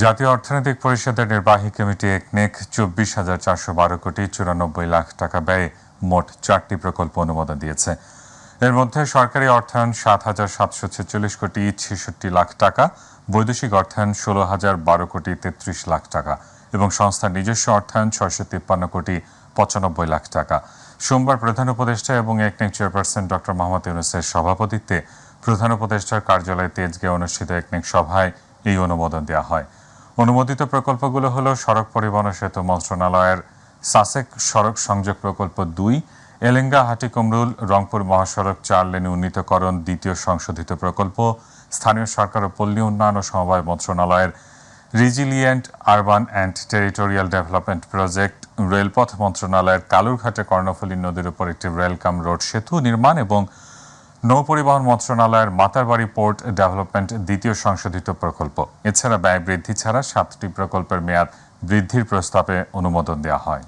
জাতীয় অর্থনৈতিক পরিষদের নির্বাহী কমিটি একনেক 24,412 কোটি 94 লাখ টাকা ব্যয়ে মোট 4টি প্রকল্প অনুমোদন দিয়েছে। এর মধ্যে সরকারি অর্থায়ন 7,746 কোটি 66 লাখ টাকা, বৈদেশিক অর্থায়ন 16,012 কোটি 33 লাখ টাকা এবং সংস্থার নিজস্ব অর্থায়ন 653 কোটি 95 লাখ টাকা। সোমবার প্রধান উপদেষ্টা এবং একনেক চেয়ারপারসন ডক্টর মোহাম্মদ ইউনূসের সভাপতিত্বে প্রধান উপদেষ্টার কার্যালয়ে তেজগাঁয়ে অনুষ্ঠিত একনেক সভায় এই অনুমোদন দেওয়া হয়। অনুমোদিত প্রকল্পগুলো হলো সড়ক পরিবহন ও সেতু মন্ত্রণালয়ের সাসেক সড়ক সংযোগ প্রকল্প 2, এলেঙ্গা হাটিকুমরুল রংপুর মহাসড়ক 4 লেন উন্নীতকরণ দ্বিতীয় সংশোধিত প্রকল্প, স্থানীয় সরকার ও পল্লী উন্নয়ন ও সমবায় মন্ত্রণালয়ের resilient urban and territorial development project, রেলপথ মন্ত্রণালয়ের কালুরঘাটে কর্ণফুলী নদীর উপর একটি রেলকাম রোড সেতু নির্মাণ এবং নৌ পরিবহন মন্ত্রণালয়ের মাতারবাড়ি পোর্ট ডেভেলপমেন্ট দ্বিতীয় সংশোধিত প্রকল্প। এছাড়া ব্যয় বৃদ্ধি ছাড়া 7টি প্রকল্পের মেয়াদ বৃদ্ধির প্রস্তাবে অনুমোদন দেওয়া হয়।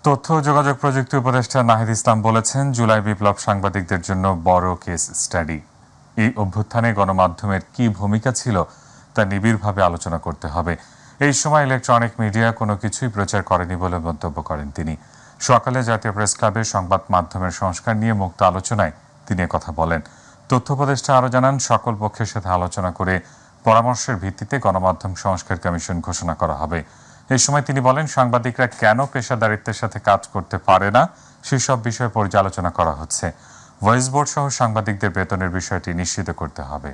তথ্য ও যোগাযোগ প্রযুক্তি উপদেষ্টা নাহিদ ইসলাম বলেছেন, জুলাই বিপ্লব সাংবাদিকদের জন্য বড় কেস স্টাডি। এই অভ্যুত্থানে গণমাধ্যমের কি ভূমিকা ছিল তা নিবিড়ভাবে আলোচনা করতে হবে। এই সময় ইলেকট্রনিক মিডিয়া কোনো কিছুই প্রচার করেনি বলে মন্তব্য করেন তিনি। সকালে জাতীয় প্রেস ক্লাবে সংবাদ মাধ্যমের সংস্কার নিয়ে মুক্ত আলোচনায় তিনি কথা বলেন। তথ্য উপদেষ্টা আরও জানান, সকল পক্ষের সাথে আলোচনা করে পরামর্শের ভিত্তিতে গণমাধ্যম সংস্কার কমিশন ঘোষণা করা হবে। এই সময় তিনি বলেন, সাংবাদিকরা কেন পেশাদারিত্বের সাথে কাজ করতে পারে না সেসব বিষয়ে পর্যালোচনা করা হচ্ছে। ভয়েস বোর্ড সহ সাংবাদিকদের বেতনের বিষয়টি নিশ্চিত করতে হবে।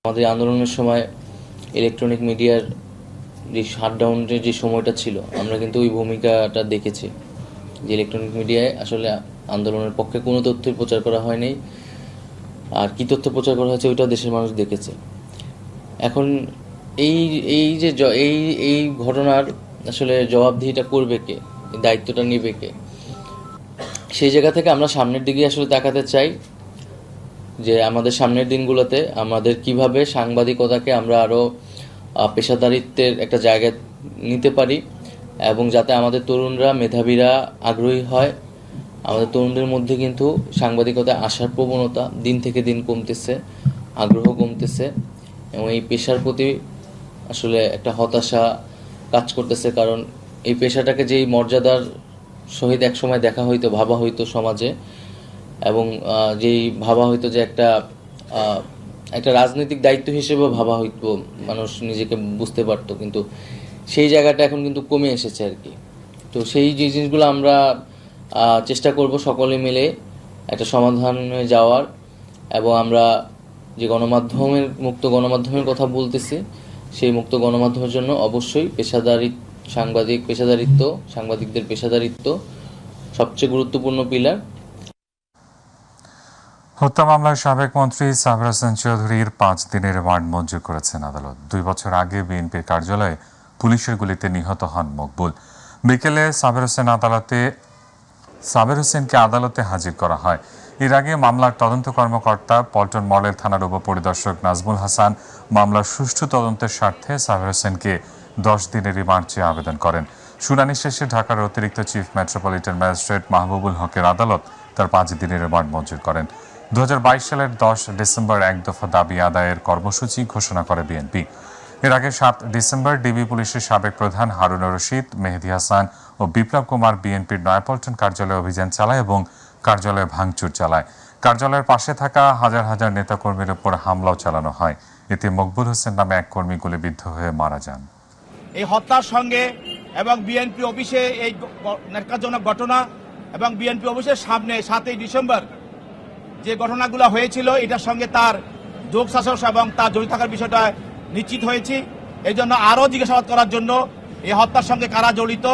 আমাদের আন্দোলনের সময় ইলেকট্রনিক মিডিয়ার যে শাটডাউনের যে সময়টা ছিল, আমরা কিন্তু ওই ভূমিকাটা দেখেছি যে ইলেকট্রনিক মিডিয়ায় আসলে আন্দোলনের পক্ষে কোনো তথ্যই প্রচার করা হয়নি, আর কি তথ্য প্রচার করা হয়েছে ওইটাও দেশের মানুষ দেখেছে। এখন এই ঘটনার আসলে জবাবদিহিটা করবে কে, দায়িত্বটা নেবে কে, সেই জায়গা থেকে আমরা সামনের দিকে আসলে তাকাতে চাই যে আমাদের সামনের দিনগুলোতে আমাদের কিভাবে সাংবাদিকতাকে আমরা আরও পেশাদারিত্বের একটা জায়গায় নিতে পারি এবং যাতে আমাদের তরুণরা মেধাবীরা আগ্রহী হয়। আমাদের তরুণদের মধ্যে কিন্তু সাংবাদিকতায় আসার প্রবণতা দিন থেকে দিন কমতেছে, আগ্রহ কমতেছে এবং এই পেশার প্রতি আসলে একটা হতাশা কাজ করতেছে। কারণ এই পেশাটাকে যেই মর্যাদার সহিত একসময় দেখা হইতো, ভাবা হইতো সমাজে, এবং যেই ভাবা হইতো যে একটা রাজনৈতিক দায়িত্ব হিসেবে ভাবা হইতো, মানুষ নিজেকে বুঝতে পারতো, কিন্তু সেই জায়গাটা এখন কিন্তু কমে এসেছে আর কি। তো সেই যে জিনিসগুলো আমরা চেষ্টা করব সকলে মিলে একটা সমাধানে যাওয়ার, এবং আমরা যে মুক্ত গণমাধ্যমের কথা বলতেছি, সেই মুক্ত গণমাধ্যমের জন্য অবশ্যই সাংবাদিকদের পেশাদারিত্ব সবচেয়ে গুরুত্বপূর্ণ পিলার। হত্যা মামলার সাবেক মন্ত্রী সাবের হোসেন চৌধুরীর 5 দিনের রিমান্ড মঞ্জুর করেছেন আদালত। 2 বছর আগে বিএনপির কার্যালয়ে পুলিশের গুলিতে নিহত হন মকবুল। বিকেলে সাবের হোসেনকে আদালতে হাজির করা হয়। এর আগে মামলার তদন্ত কর্মকর্তা পল্টন মডেল থানার উপপরিদর্শক নাজমুল হাসান মামলার সুষ্ঠু তদন্তের স্বার্থে সাবের হোসেনকে 10 দিনের রিমান্ড চেয়ে আবেদন করেন। শুনানি শেষে ঢাকার অতিরিক্ত চিফ মেট্রোপলিটন ম্যাজিস্ট্রেট মাহবুবুল হকের আদালত তার 5 দিনের রিমান্ড মঞ্জুর করেন। 2022 সালের 10 ডিসেম্বর 1 দফা দাবি আদায়ের কর্মসূচি ঘোষণা করে বিএনপি। এর আগে 7 ডিসেম্বর ডিবি পুলিশের সাবেক প্রধান হারুনুর রশিদ, মেহেদী হাসান ও বিপ্লব কুমার বিএনপির নয়াপল্টন কার্যালয়ে অভিযান চালায় এবং কার্যালয়ে ভাঙচুর চালায়। কার্যালয়ের পাশে থাকা হাজার হাজার নেতাকর্মীর উপর হামলাও চালানো হয়। এতে মকবুল হোসেন নামে এক কর্মী গুলিবিদ্ধ হয়ে মারা যান। এই হত্যার সঙ্গে এবং বিএনপি অফিসে এই ন্যাক্কারজনক ঘটনা এবং বিএনপি অফিসের সামনে 7 ডিসেম্বর যে ঘটনাগুলো হয়েছিল, এটার সঙ্গে তার যোগসাজশ এবং তার জড়িত থাকার বিষয়টা নিশ্চিত হয়েছি। এই জন্য আরও জিজ্ঞাসাবাদ করার জন্য এই হত্যার সঙ্গে কারা জড়িত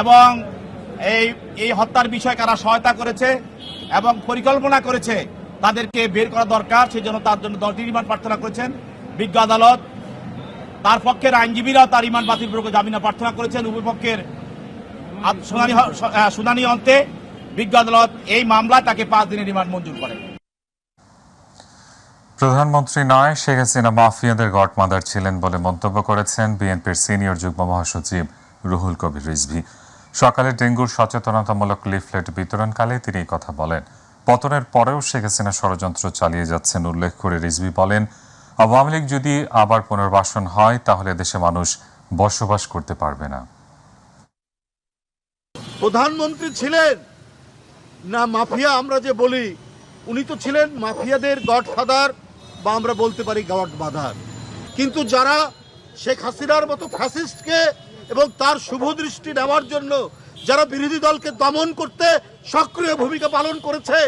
এবং এই হত্যার বিষয়ে কারা সহায়তা করেছে এবং পরিকল্পনা করেছে তাদেরকে বের করা দরকার। সেই জন্য তার জন্য 10 দিন রিমান্ড প্রার্থনা করেছেন বিজ্ঞ আদালত। তার পক্ষের আইনজীবীরাও তার রিমান্ড বাতিলপূর্বক জামিন প্রার্থনা করেছেন। উভয় পক্ষের শুনানি অন্তে বিজ্ঞ আদালত এই মামলায় তাকে 5 দিনের রিমান্ড মঞ্জুর করেন। প্রধানমন্ত্রী নয়, শেখ হাসিনা মাফিয়াদের গডমাদার ছিলেন বলে মন্তব্য করেছেন বিএনপির সিনিয়র যুগ্ম মহাসচিব রুহুল কবির রিজভী। সকালে ডেঙ্গুর সচেতনতামূলক লিফলেট বিতরণকালে তিনি এই কথা বলেন। পতনের পরেও শেখ হাসিনা ষড়যন্ত্র চালিয়ে যাচ্ছেন উল্লেখ করে রিজভী বলেন, আওয়ামী লীগ যদি আবার পুনর্বাসন হয় তাহলে দেশে মানুষ বসবাস করতে পারবে না। প্রধানমন্ত্রী ছিলেন না মাফিয়া আমরা যে বলি, উনি তো ছিলেন মাফিয়াদের গডফাদার বা আমরা বলতে পারি গডমাদার। কিন্তু যারা শেখ হাসিনার মতো ফ্যাসিস্টকে এবং তার শুভদৃষ্টি নেওয়ার জন্য যারা বিরোধী দলকে দমন করতে সক্রিয় ভূমিকা পালন করেছে,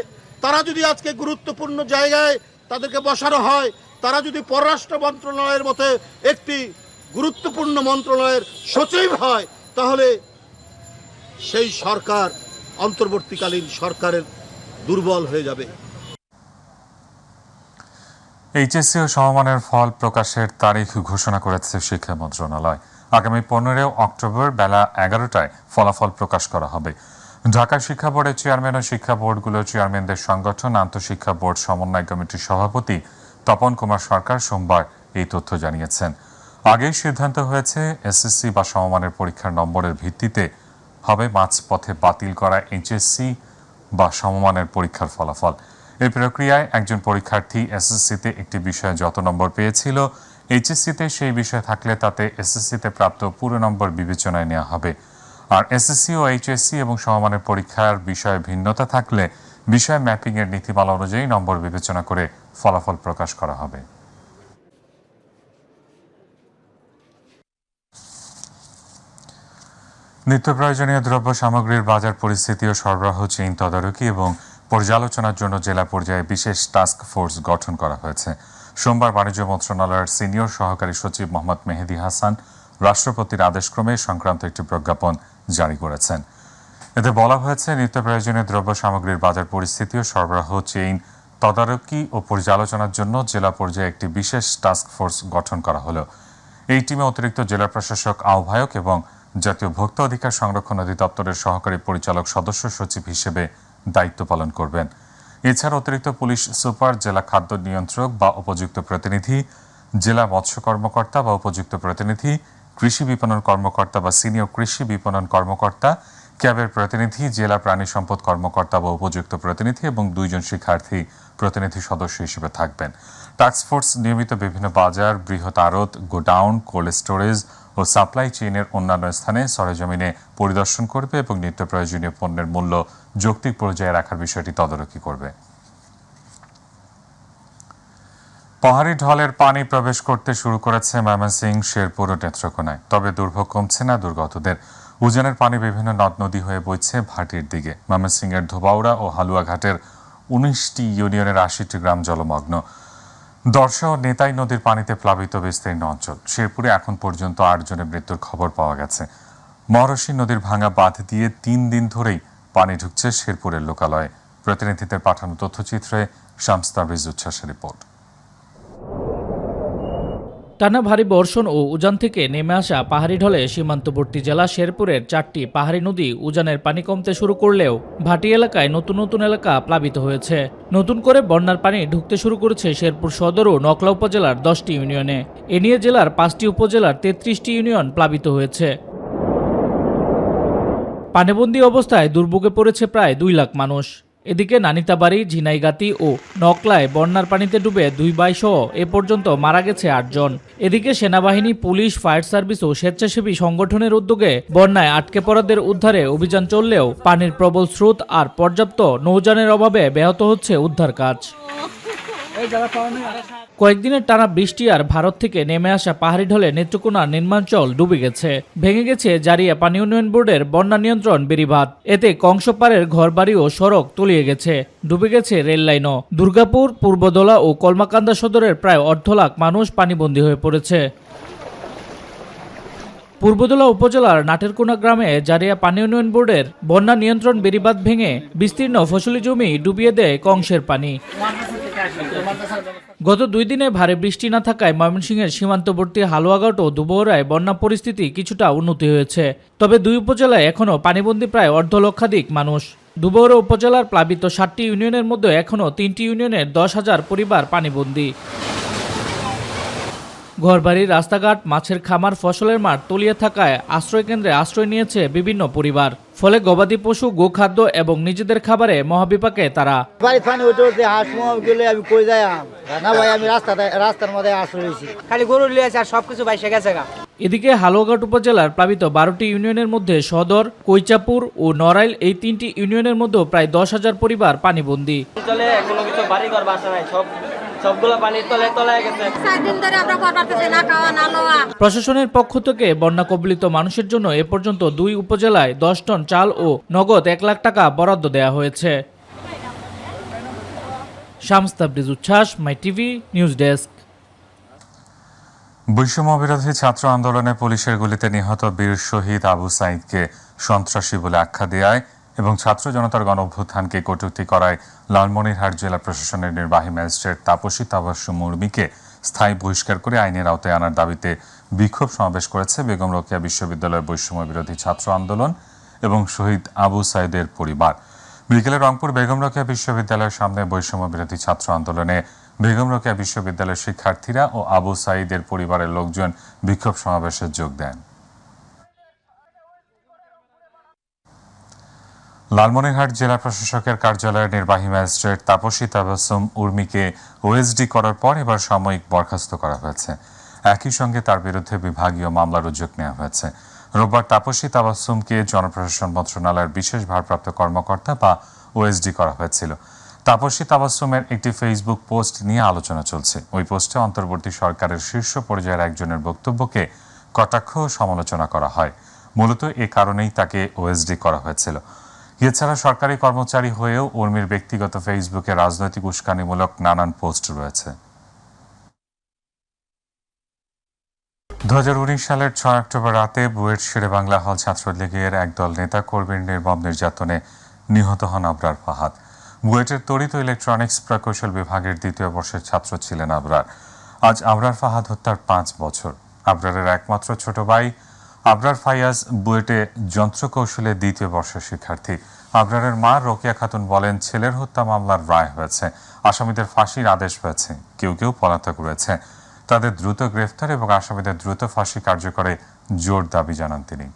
তারা যদি আজকে গুরুত্বপূর্ণ জায়গায় তাদেরকে বসানো হয়, তারা যদি পররাষ্ট্র মন্ত্রণালয়ের মতো একটি গুরুত্বপূর্ণ মন্ত্রণালয়ের সচিব হয়, তাহলে সেই সরকার অন্তর্বর্তীকালীন সরকারের দুর্বল হয়ে যাবে। এইচএসসি ও সমমানের ফল প্রকাশের তারিখ ঘোষণা করেছে শিক্ষা মন্ত্রণালয়। আগামী 15 অক্টোবর বেলা 11টায় ফলাফল প্রকাশ করা হবে। ঢাকা শিক্ষা বোর্ডের চেয়ারম্যান ও শিক্ষা বোর্ডগুলোর চেয়ারম্যানদের সংগঠন আন্তঃশিক্ষা বোর্ড সমন্বয় কমিটির সভাপতি তপন কুমার সরকার সোমবার এই তথ্য জানিয়েছেন। আগেই সিদ্ধান্ত হয়েছে এসএসসি বা সমমানের পরীক্ষার নম্বরের ভিত্তিতে হবে মাঝপথে বাতিল করা এইচএসসি বা সমমানের পরীক্ষার ফলাফল। এই প্রক্রিয়ায় একজন পরীক্ষার্থী এসএসসিতে একটি বিষয়ে যত নম্বর পেয়েছিল, এইচএসসিতে সেই বিষয় থাকলে তাতে এসএসসিতে প্রাপ্ত পুরো নম্বর বিবেচনায় নেওয়া হবে। আর এসএসসি ও এইচএসসি এবং সমমানের পরীক্ষার বিষয়ে ভিন্নতা থাকলে বিষয় ম্যাপিংয়ের নীতিমালা অনুযায়ী নম্বর বিবেচনা করে ফলাফল প্রকাশ করা হবে। নিত্য প্রয়োজনীয় দ্রব্য সামগ্রীর বাজার পরিস্থিতি ও সরবরাহ চেইন তদারকি এবং পর্যালোচনার জন্য জেলা পর্যায়ে বিশেষ টাস্ক ফোর্স গঠন করা হয়েছে। সোমবার বাণিজ্য মন্ত্রণালয়ের সিনিয়র সহকারী সচিব মোহাম্মদ মেহেদী হাসান রাষ্ট্রপতির আদেশক্রমে সংক্রান্ত একটি প্রজ্ঞাপন জারি করেছেন। এতে বলা হয়েছে, নিত্য প্রয়োজনীয় দ্রব্য সামগ্রীর বাজার পরিস্থিতি ও সরবরাহ চেইন তদারকি ও পর্যালোচনার জন্য জেলা পর্যায়ে একটি বিশেষ টাস্ক ফোর্স গঠন করা হলো। এই টিমে অতিরিক্ত জেলা প্রশাসক আহ্বায়ক এবং জাতীয় ভোক্তা অধিকার সংরক্ষণ অধিদপ্তরের সহকারী পরিচালক সদস্য সচিব হিসেবে দায়িত্ব পালন করবেন। এছাড়া অতিরিক্ত পুলিশ সুপার, জেলা খাদ্য নিয়ন্ত্রক বা উপযুক্ত প্রতিনিধি, জেলা মৎস্য কর্মকর্তা বা উপযুক্ত প্রতিনিধি, কৃষি বিপণন কর্মকর্তা বা সিনিয়র কৃষি বিপণন কর্মকর্তা, ক্যাবের প্রতিনিধি, জেলা প্রাণী সম্পদ কর্মকর্তা বা উপযুক্ত প্রতিনিধি এবং 2 জন শিক্ষার্থী প্রতিনিধি সদস্য হিসেবে থাকবেন। টাস্কফোর্স নিয়মিত বিভিন্ন বাজার, বৃহৎ আড়ত, গোডাউন, কোল্ড স্টোরেজ ও সাপ্লাই চেইনের অন্যান্য স্থানে সরেজমিনে পরিদর্শন করবে এবং নিত্য প্রয়োজনীয় পণ্যের মূল্য যৌক্তিক পর্যায়ে রাখার বিষয়টি তদারকি করবে। পাহাড়ি ঢলের পানি প্রবেশ করতে শুরু করেছে ময়মনসিংহ, শেরপুর ও নেত্রকোনায়। তবে দুর্ভোগ কমছে না দুর্গতদের। উজানের পানি বিভিন্ন নদ নদী হয়ে বইছে ভাটির দিকে। ময়মনসিংহের ধোবাউড়া ও হালুয়াঘাটের 19টি ইউনিয়নের 80টি গ্রাম জলমগ্ন। দর্শা ও নেতাই নদীর পানিতে প্লাবিত বিস্তীর্ণ অঞ্চল। শেরপুরে এখন পর্যন্ত 8 জনের মৃত্যুর খবর পাওয়া গেছে। মহর্ষি নদীর ভাঙা বাঁধ দিয়ে 3 দিন ধরেই পানি ঢুকছে শেরপুরের লোকালয়ে। প্রতিনিধিদের পাঠানো তথ্যচিত্রে শামস তাবরিজ উচ্ছ্বাসের রিপোর্ট। টানা ভারী বর্ষণ ও উজান থেকে নেমে আসা পাহাড়ি ঢলে সীমান্তবর্তী জেলা শেরপুরের 4টি পাহাড়ি নদী উজানের পানি কমতে শুরু করলেও ভাটি এলাকায় নতুন নতুন এলাকা প্লাবিত হয়েছে। নতুন করে বন্যার পানি ঢুকতে শুরু করেছে শেরপুর সদর ও নকলা উপজেলার 10টি ইউনিয়নে। এ নিয়ে জেলার 5টি উপজেলার 33টি ইউনিয়ন প্লাবিত হয়েছে। পানিবন্দী অবস্থায় দুর্ভোগে পড়েছে প্রায় 2 লাখ মানুষ। এদিকে নানিতাবাড়ি, ঝিনাইগাতি ও নকলায় বন্যার পানিতে ডুবে 2 ভাই সহ এ পর্যন্ত মারা গেছে 8 জন। এদিকে সেনাবাহিনী, পুলিশ, ফায়ার সার্ভিস ও স্বেচ্ছাসেবী সংগঠনের উদ্যোগে বন্যায় আটকে পড়াদের উদ্ধারে অভিযান চললেও পানির প্রবল স্রোত আর পর্যাপ্ত নৌযানের অভাবে ব্যাহত হচ্ছে উদ্ধার কাজ। কয়েকদিনের টানা বৃষ্টি আর ভারত থেকে নেমে আসা পাহাড়ি ঢলে নেত্রকোনার নির্মাঞ্চল ডুবে গেছে। ভেঙে গেছে জারিয়া পানি উন্নয়ন বোর্ডের বন্যা নিয়ন্ত্রণ বেড়িবাঁধ। এতে কংসপাড়ের ঘরবাড়ি ও সড়ক তলিয়ে গেছে। ডুবে গেছে রেল লাইনও। দুর্গাপুর, পূর্বদলা ও কলমাকান্দা সদরের প্রায় 1.5 লাখ মানুষ পানিবন্দী হয়ে পড়েছে। পূর্বদলা উপজেলার নাটেরকোনা গ্রামে জারিয়া পানি উন্নয়ন বোর্ডের বন্যা নিয়ন্ত্রণ বেড়িবাঁধ ভেঙে বিস্তীর্ণ ফসলি জমি ডুবিয়ে দেয় কংসের পানি। গত 2 দিনে ভারী বৃষ্টি না থাকায় ময়মনসিংহের সীমান্তবর্তী হালুয়াঘাট ও দুবহরায় বন্যা পরিস্থিতি কিছুটা উন্নতি হয়েছে। তবে 2 উপজেলায় এখনও পানিবন্দী প্রায় 1.5 লক্ষাধিক মানুষ। দুবহরা উপজেলার প্লাবিত 7টি ইউনিয়নের মধ্যে এখনও 3টি ইউনিয়নের 10,000 পরিবার পানিবন্দী। ঘরবাড়ি, রাস্তাঘাট, মাছের খামার, ফসলের মাঠ তলিয়ে থাকায় আশ্রয়কেন্দ্রে আশ্রয় নিয়েছে বিভিন্ন পরিবার। ফলে গবাদি পশু, গোখাদ্য এবং নিজেদের খাবারে মহাবিপাকে তারা। বাড়ি পানি উঠে উঠে হাঁস গেলে আমি কই যাই না ভাই, আমি রাস্তার মধ্যে আশ্রয় রয়েছি, খালি গরু লিয়েছে আর সবকিছু বাইসে গেছে গা। এদিকে হালুয়াঘাট উপজেলার প্লাবিত 12টি ইউনিয়নের মধ্যে সদর, কৈচাপুর ও নড়াইল এই 3টি ইউনিয়নের মধ্যে প্রায় 10,000 পরিবার পানিবন্দী। অঞ্চলে কোনো কিছু বাড়িঘর বাসা নাই, সবগুলো পানির তলায় গেছে। 4 দিন ধরে আমরা ঘর পারতেছি না, খাওয়া না লওয়া। প্রশাসনের পক্ষ থেকে বন্যা কবলিত মানুষের জন্য এ পর্যন্ত 2 উপজেলায় 10 টন চাল ও নগদ 1 লাখ টাকা বরাদ্দ দেওয়া হয়েছে। শামস তাবরিজ উচ্ছ্বাস, মাই টিভি নিউজ ডেস্ক। বৈষম্য বিরোধী ছাত্র আন্দোলনে পুলিশের গুলিতে নিহত বীর শহীদ আবু সাইদকে সন্ত্রাসী বলে আখ্যা দেয় এবং ছাত্র জনতার গণঅভ্যুত্থানকে কটূক্তি করায় লালমনিরহাট জেলা প্রশাসনের নির্বাহী ম্যাজিস্ট্রেট তাপসী তাবাসসুম উর্মিকে স্থায়ী বহিষ্কার করে আইনের আওতায় আনার দাবিতে বিক্ষোভ সমাবেশ করেছে বেগম রোকেয়া বিশ্ববিদ্যালয়ের বৈষম্য বিরোধী ছাত্র আন্দোলন এবং শহীদ আবু সাইদের পরিবার। বিকেলে রংপুর বেগম রোকেয়া বিশ্ববিদ্যালয়ের সামনে বৈষম্য বিরোধী ছাত্র আন্দোলনে বেগম রোকেয়া বিশ্ববিদ্যালয়ের শিক্ষার্থীরা ও আবু সাইদের পরিবারের লোকজন বিক্ষোভ সমাবেশে যোগ দেন। লালমনিরহাট জেলা প্রশাসকের কার্যালয়ের নির্বাহী ম্যাজিস্ট্রেট তাপসী তাবাসসুম উর্মিকে ওএসডি করার পর এবার সাময়িক বরখাস্ত করা হয়েছে। একই সঙ্গে তার বিরুদ্ধে বিভাগীয় মামলার উদ্যোগ নেওয়া হয়েছে। রোববার তাপসী তাবাসসুমকে জনপ্রশাসন মন্ত্রণালয়ের বিশেষ ভারপ্রাপ্ত কর্মকর্তা বা ওএসডি করা হয়েছিল। তাপসী তাবাসসুমের একটি ফেসবুক পোস্ট নিয়ে আলোচনা চলছে। ওই পোস্টে অন্তর্বর্তী সরকারের শীর্ষ পর্যায়ের একজনের বক্তব্যকে কটাক্ষ ও সমালোচনা করা হয়। মূলত এ কারণেই তাকে ওএসডি করা হয়েছিল। এছাড়া সরকারি কর্মচারী হয়েও উর্মির ব্যক্তিগত ফেসবুকে রাজনৈতিক উস্কানিমূলক নানান পোস্ট রয়েছে। 2019 সালের 6 অক্টোবর রাতে বুয়েট শেরেবাংলা হল ছাত্রলীগের একদল নেতা কর্মীর নির্মম নির্যাতনে নিহত হন আবরার ফাহাদ। বুয়েটের তড়িৎ ইলেকট্রনিক্স প্রকৌশল বিভাগের 2য় বর্ষের ছাত্র ছিলেন আবরার। আজ আবরার ফাহাদ হত্যার 5 বছর। আবরারের একমাত্র ছোট ভাই আবরার ফায়াজ বুয়েটে যন্ত্রকৌশলে 2য় বর্ষের শিক্ষার্থী। আবরারের মা রোকেয়া খাতুন বলেন, ছেলের হত্যা মামলার রায় হয়েছে, আসামিদের ফাঁসির আদেশ হয়েছে, কেউ কেউ পলাতক রয়েছে। তাদের দ্রুত গ্রেফতার এবং আসামিদের দ্রুত ফাঁসি কার্যকরে জোর দাবি জানান তিনি।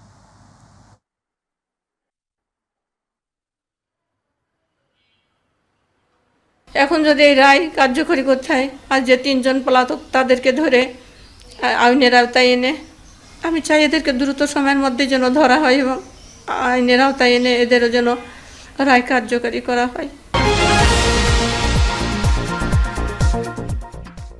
এখন যদি এই রায় কার্যকরী করতে হয়, আর যে 3 জন পলাতক তাদেরকে ধরে আইনের আওতায় এনে, আমি চাই এদেরকে দ্রুত সময়ের মধ্যে যেন ধরা হয় এবং আইনের আওতায় এনে এদেরও যেন রায় কার্যকরী করা হয়।